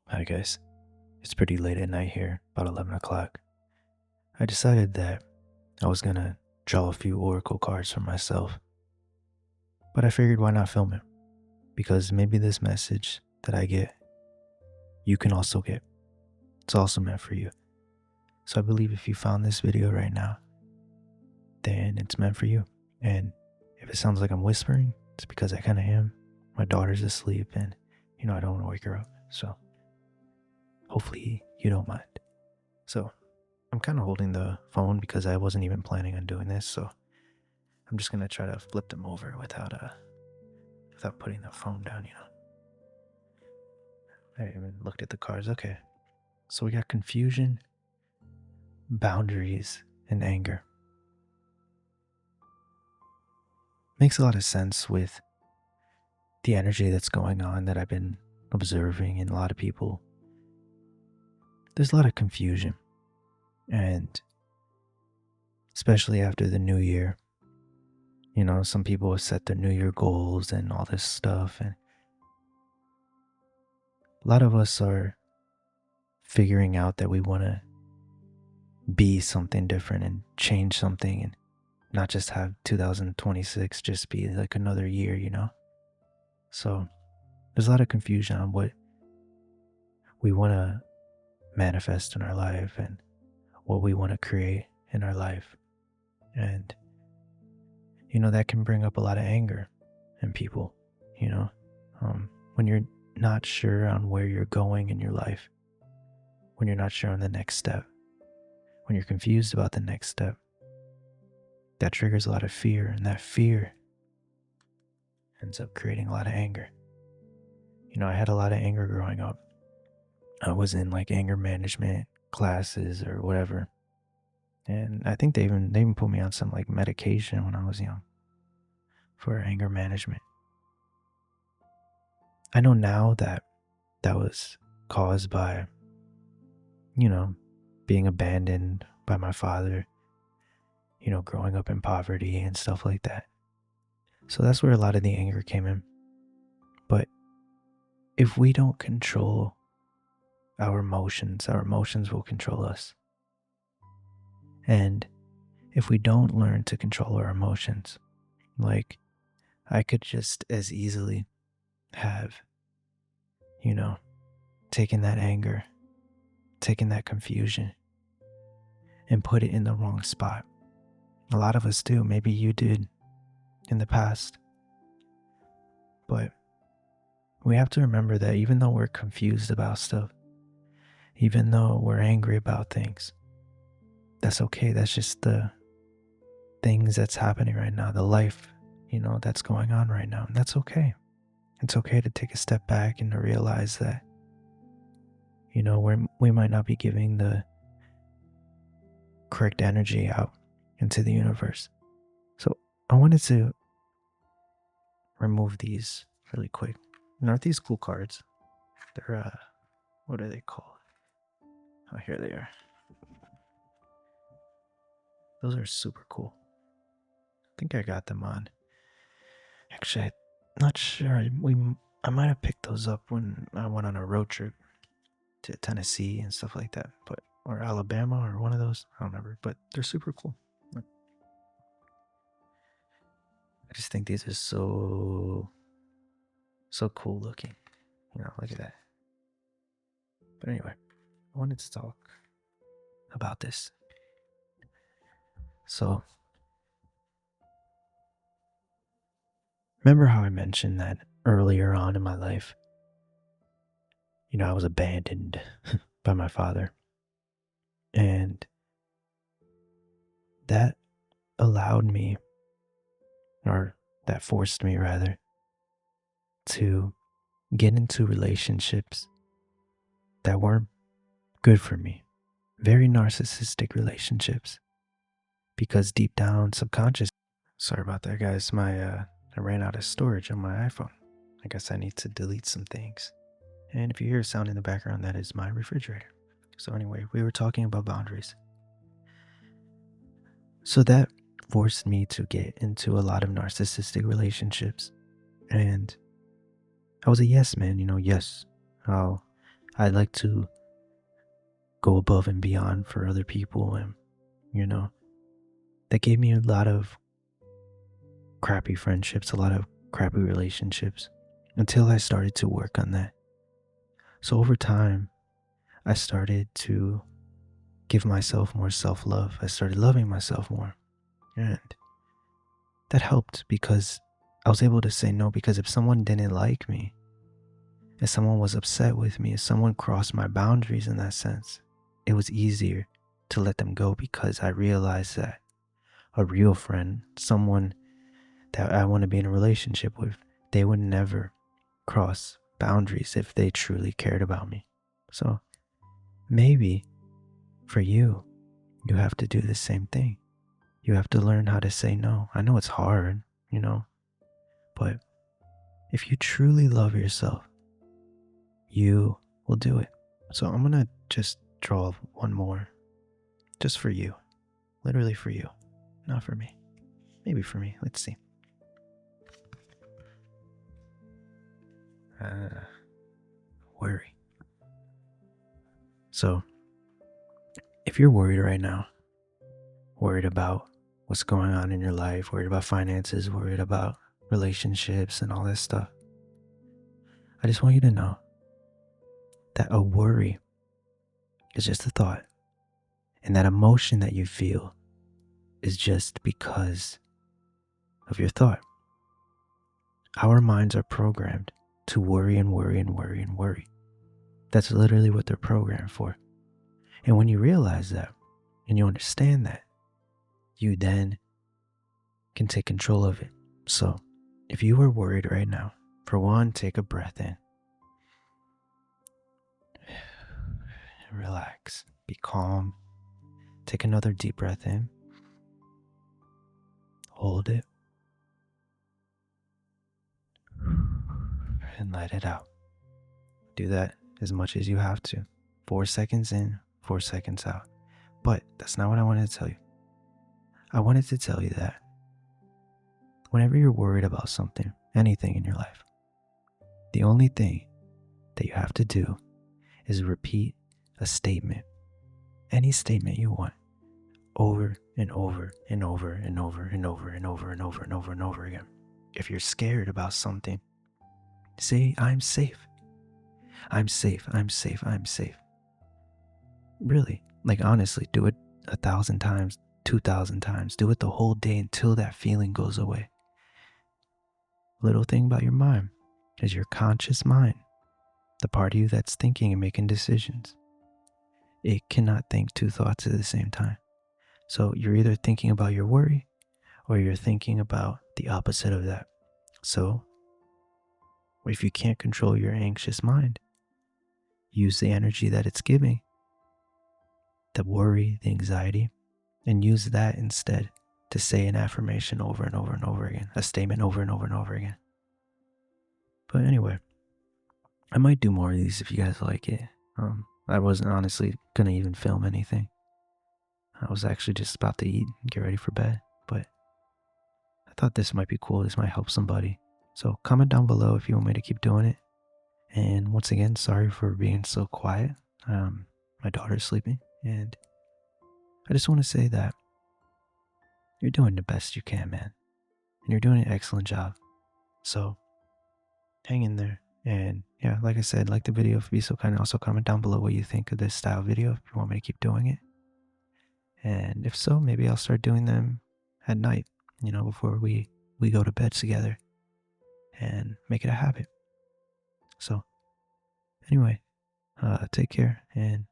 Hi guys, it's pretty late at night here, about 11 o'clock. I decided that I was gonna draw a few oracle cards for myself, but I figured why not film it? Because maybe this message that I get, you can also get. It's also meant for you. So I believe if you found this video right now, then it's meant for you. And if it sounds like I'm whispering, it's because I kind of am. My daughter's asleep and, I don't want to wake her up. So hopefully you don't mind. So I'm kind of holding the phone because I wasn't even planning on doing this, so I'm just gonna try to flip them over without putting the phone down. I even looked at the cards. Okay, so we got confusion, boundaries, and anger. Makes a lot of sense with the energy that's going on that I've been observing in a lot of people. There's a lot of confusion, and especially after the new year. Some people have set their new year goals and all this stuff, and a lot of us are figuring out that we want to be something different and change something and not just have 2026 just be like another year. So there's a lot of confusion on what we want to manifest in our life and what we want to create in our life. And, that can bring up a lot of anger in people, when you're not sure on where you're going in your life, when you're not sure on the next step, when you're confused about the next step, that triggers a lot of fear, and that fear ends up creating a lot of anger. I had a lot of anger growing up. I was in like anger management classes or whatever. And I think they even put me on some like medication when I was young for anger management. I know now that was caused by, being abandoned by my father, growing up in poverty and stuff like that. So that's where a lot of the anger came in. But if we don't control our emotions will control us. And if we don't learn to control our emotions, like I could just as easily have, taken that anger, taken that confusion, and put it in the wrong spot. A lot of us do. Maybe you did in the past. But we have to remember that even though we're confused about stuff, even though we're angry about things, that's okay. That's just the things that's happening right now, the life, that's going on right now. And that's okay. It's okay to take a step back and to realize that, we might not be giving the correct energy out into the universe. So I wanted to remove these really quick. Aren't these cool cards? They're, what are they called? Oh, here they are. Those are super cool. I think I got them on. Actually, I'm not sure. I might have picked those up when I went on a road trip to Tennessee and stuff like that, or Alabama or one of those. I don't remember, but they're super cool. I just think these are so cool looking. Look at that. But anyway, I wanted to talk about this. So, remember how I mentioned that earlier on in my life, I was abandoned by my father. And that allowed me, or that forced me rather, to get into relationships that weren't good for me. Very narcissistic relationships. Because deep down, subconscious. Sorry about that, guys. I ran out of storage on my iPhone. I guess I need to delete some things. And if you hear a sound in the background, that is my refrigerator. So anyway, we were talking about boundaries. So that forced me to get into a lot of narcissistic relationships. And I was a yes man, yes. I'll I like to go above and beyond for other people, and you know, that gave me a lot of crappy friendships, a lot of crappy relationships until I started to work on that. So over time, I started to give myself more self love. I started loving myself more. And that helped because I was able to say no. Because if someone didn't like me, if someone was upset with me, if someone crossed my boundaries in that sense, it was easier to let them go because I realized that a real friend, someone that I want to be in a relationship with, they would never cross boundaries if they truly cared about me. So maybe for you, you have to do the same thing. You have to learn how to say no. I know it's hard, but if you truly love yourself, you will do it. So I'm going to just draw one more just for you, literally for you, not for me. Maybe for me. Let's see. Worry. So if you're worried right now, worried about what's going on in your life, worried about finances, worried about relationships and all this stuff, I just want you to know that a worry is just a thought. And that emotion that you feel is just because of your thought. Our minds are programmed to worry and worry and worry and worry. That's literally what they're programmed for. And when you realize that and you understand that, you then can take control of it. So if you are worried right now, for one, take a breath in. Relax. Be calm. Take another deep breath in. Hold it. And let it out. Do that as much as you have to. 4 seconds in, 4 seconds out. But that's not what I wanted to tell you. I wanted to tell you that whenever you're worried about something, anything in your life, the only thing that you have to do is repeat a statement, any statement you want, over and over and over and over and over and over and over and over and over again. If you're scared about something, say, I'm safe. I'm safe. I'm safe. I'm safe. Really, like honestly, do it 1,000 times, 2,000 times. Do it the whole day until that feeling goes away. Little thing about your mind is your conscious mind, the part of you that's thinking and making decisions. It cannot think two thoughts at the same time. So you're either thinking about your worry or you're thinking about the opposite of that. So if you can't control your anxious mind, use the energy that it's giving, the worry, the anxiety, and use that instead to say an affirmation over and over and over again, a statement over and over and over again. But anyway, I might do more of these if you guys like it. I wasn't honestly gonna even film anything. I was actually just about to eat and get ready for bed, but I thought this might be cool. This might help somebody. So comment down below if you want me to keep doing it. And once again, sorry for being so quiet. My daughter's sleeping, and I just want to say that you're doing the best you can, man. And you're doing an excellent job. So hang in there. And yeah, like I said, like the video if you be so kind. Also comment down below what you think of this style video if you want me to keep doing it. And if so, maybe I'll start doing them at night, before we go to bed together and make it a habit. So anyway, take care and